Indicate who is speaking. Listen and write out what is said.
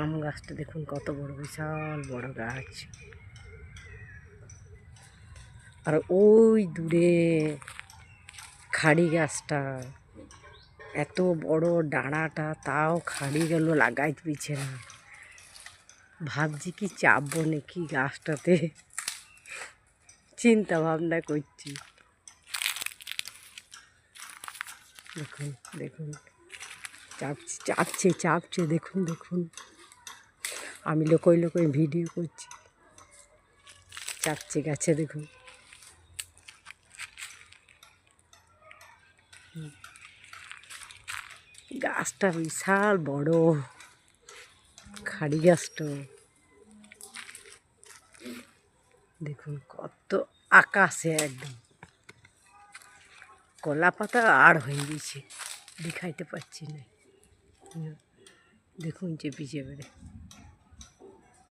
Speaker 1: আম গাছটা দেখুন কত বড়, বিশাল বড় গাছ। আর ওই দূরে খাড়ি গাছটা, এত বড় ডাঁড়াটা, তাও খাড়ি গেল লাগাই দিচ্ছে না। ভাবছি কি চাপবো নাকি গাছটাতে, চিন্তা ভাবনা করছি। দেখুন দেখুন, চাপছে চাপছে, দেখুন দেখুন। আমি লোকই লোকই ভিডিও করছি, চাপছে গাছে দেখুন। গাছটা বিশাল বড়, খাড়ি গাছটা দেখুন কত আকাশে একদম। কলা পাতা আর হয়ে গেছে, দেখাইতে পারছি না। দেখুন চেপে চেপে